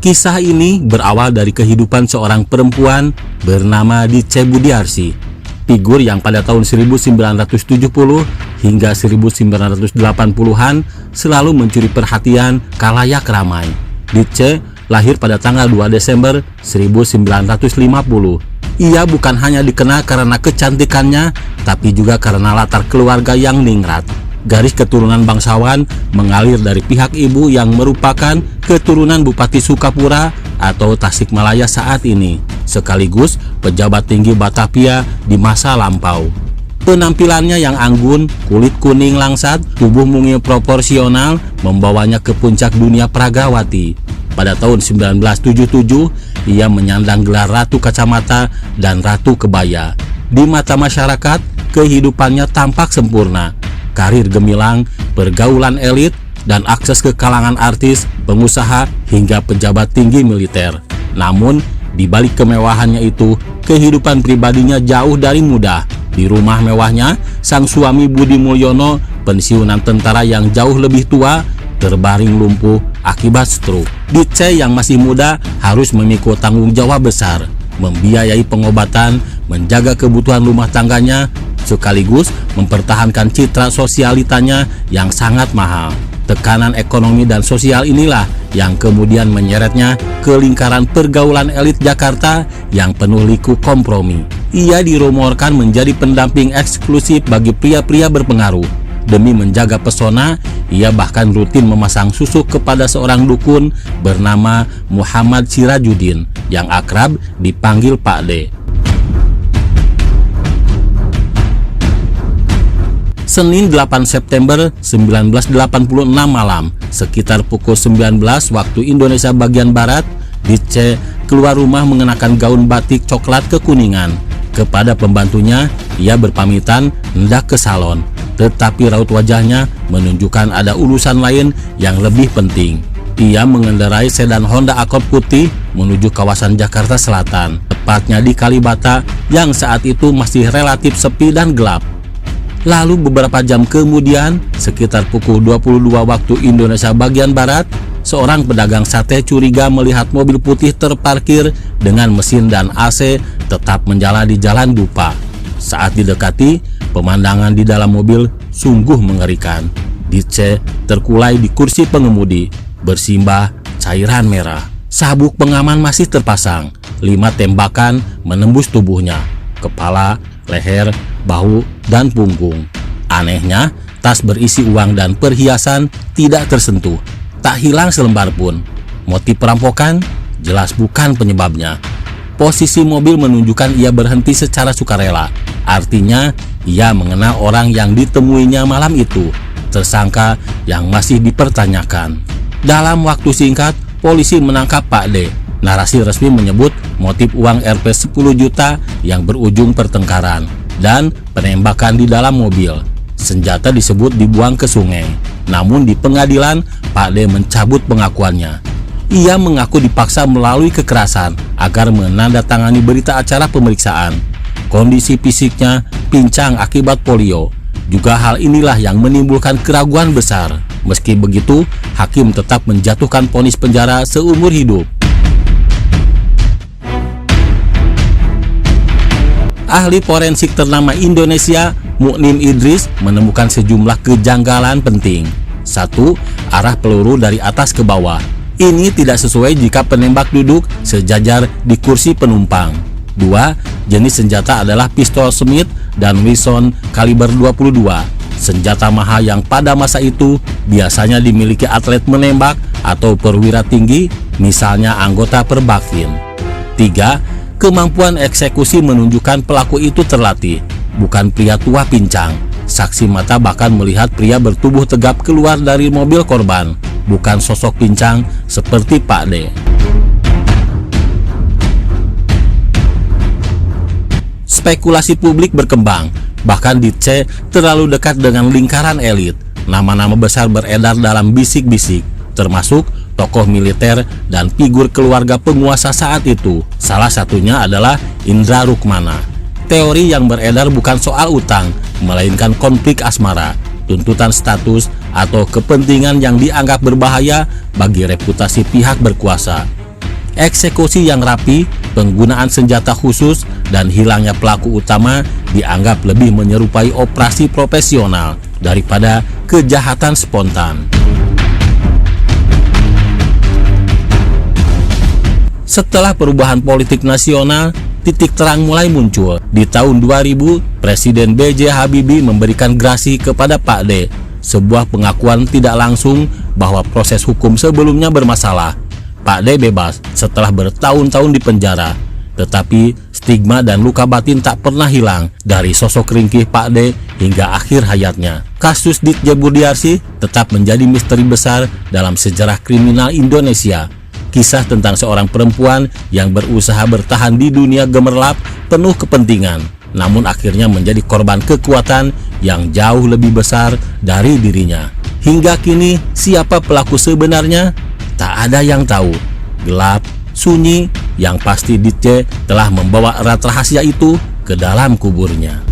Kisah ini berawal dari kehidupan seorang perempuan bernama Ditce Budiarsi, figur yang pada tahun 1970 hingga 1980-an selalu mencuri perhatian khalayak ramai. Ditce lahir pada tanggal 2 Desember 1950. Ia bukan hanya dikenal karena kecantikannya, tapi juga karena latar keluarga yang ningrat. Garis keturunan bangsawan mengalir dari pihak ibu yang merupakan keturunan Bupati Sukapura atau Tasikmalaya saat ini, sekaligus pejabat tinggi Batavia di masa lampau. Penampilannya yang anggun, kulit kuning langsat, tubuh mungil proporsional membawanya ke puncak dunia pragawati. Pada tahun 1977, ia menyandang gelar Ratu Kacamata dan Ratu Kebaya. Di mata masyarakat, kehidupannya tampak sempurna. Karir gemilang, pergaulan elit, dan akses ke kalangan artis, pengusaha, hingga pejabat tinggi militer. Namun, di balik kemewahannya itu, kehidupan pribadinya jauh dari mudah. Di rumah mewahnya, sang suami Budi Mulyono, pensiunan tentara yang jauh lebih tua, terbaring lumpuh akibat stroke. Ditce yang masih muda harus memikul tanggung jawab besar, membiayai pengobatan, menjaga kebutuhan rumah tangganya, sekaligus mempertahankan citra sosialitanya yang sangat mahal. Tekanan ekonomi dan sosial inilah yang kemudian menyeretnya ke lingkaran pergaulan elit Jakarta yang penuh liku kompromi. Ia dirumorkan menjadi pendamping eksklusif bagi pria-pria berpengaruh. Demi menjaga pesona, ia bahkan rutin memasang susuk kepada seorang dukun bernama Muhammad Sirajuddin yang akrab dipanggil Pak D. Senin 8 September 1986 malam, sekitar pukul 19 waktu Indonesia bagian Barat, Ditce keluar rumah mengenakan gaun batik coklat kekuningan. Kepada pembantunya, ia berpamitan hendak ke salon, tetapi raut wajahnya menunjukkan ada urusan lain yang lebih penting. Ia mengendarai sedan Honda Accord putih menuju kawasan Jakarta Selatan, tepatnya di Kalibata yang saat itu masih relatif sepi dan gelap. Lalu beberapa jam kemudian, sekitar pukul 22 waktu Indonesia bagian Barat, seorang pedagang sate curiga melihat mobil putih terparkir dengan mesin dan AC tetap menyala di Jalan Dupa. Saat didekati, pemandangan di dalam mobil sungguh mengerikan. Ditce terkulai di kursi pengemudi, bersimbah cairan merah. Sabuk pengaman masih terpasang. 5 tembakan menembus tubuhnya, kepala, leher, bahu, dan punggung. Anehnya, tas berisi uang dan perhiasan tidak tersentuh, tak hilang selembar pun. Motif perampokan jelas bukan penyebabnya. Posisi mobil menunjukkan ia berhenti secara sukarela, artinya ia mengenal orang yang ditemuinya malam itu, tersangka yang masih dipertanyakan. Dalam waktu singkat, polisi menangkap Pak D. Narasi resmi menyebut motif uang Rp 10 juta yang berujung pertengkaran dan penembakan di dalam mobil. Senjata disebut dibuang ke sungai. Namun di pengadilan, Pak D mencabut pengakuannya. Ia mengaku dipaksa melalui kekerasan agar menandatangani berita acara pemeriksaan. Kondisi fisiknya pincang akibat polio. Juga hal inilah yang menimbulkan keraguan besar. Meski begitu, hakim tetap menjatuhkan vonis penjara seumur hidup. Ahli forensik ternama Indonesia, Muknim Idris, menemukan sejumlah kejanggalan penting. 1. Arah peluru dari atas ke bawah. Ini tidak sesuai jika penembak duduk sejajar di kursi penumpang. 2. Jenis senjata adalah pistol Smith dan Wesson kaliber 22. Senjata mahal yang pada masa itu biasanya dimiliki atlet menembak atau perwira tinggi, misalnya anggota Perbakfin. 3. Kemampuan eksekusi menunjukkan pelaku itu terlatih, bukan pria tua pincang. Saksi mata bahkan melihat pria bertubuh tegap keluar dari mobil korban, bukan sosok pincang seperti Pak D. Spekulasi publik berkembang, bahkan Ditce terlalu dekat dengan lingkaran elit. Nama-nama besar beredar dalam bisik-bisik, termasuk tokoh militer dan figur keluarga penguasa saat itu. Salah satunya adalah Indra Rukmana. Teori yang beredar bukan soal utang, melainkan konflik asmara, tuntutan status, atau kepentingan yang dianggap berbahaya bagi reputasi pihak berkuasa. Eksekusi yang rapi, penggunaan senjata khusus, dan hilangnya pelaku utama dianggap lebih menyerupai operasi profesional daripada kejahatan spontan. Setelah perubahan politik nasional, titik terang mulai muncul. Di tahun 2000, Presiden B.J. Habibie memberikan grasi kepada Pak D, sebuah pengakuan tidak langsung bahwa proses hukum sebelumnya bermasalah. Pak D bebas setelah bertahun-tahun di penjara, tetapi stigma dan luka batin tak pernah hilang dari sosok ringkih Pak D hingga akhir hayatnya. Kasus Ditjen Budiarsi tetap menjadi misteri besar dalam sejarah kriminal Indonesia. Kisah tentang seorang perempuan yang berusaha bertahan di dunia gemerlap penuh kepentingan, namun akhirnya menjadi korban kekuatan yang jauh lebih besar dari dirinya. Hingga kini, siapa pelaku sebenarnya? Tak ada yang tahu. Gelap, sunyi, yang pasti Ditjen telah membawa erat rahasia itu ke dalam kuburnya.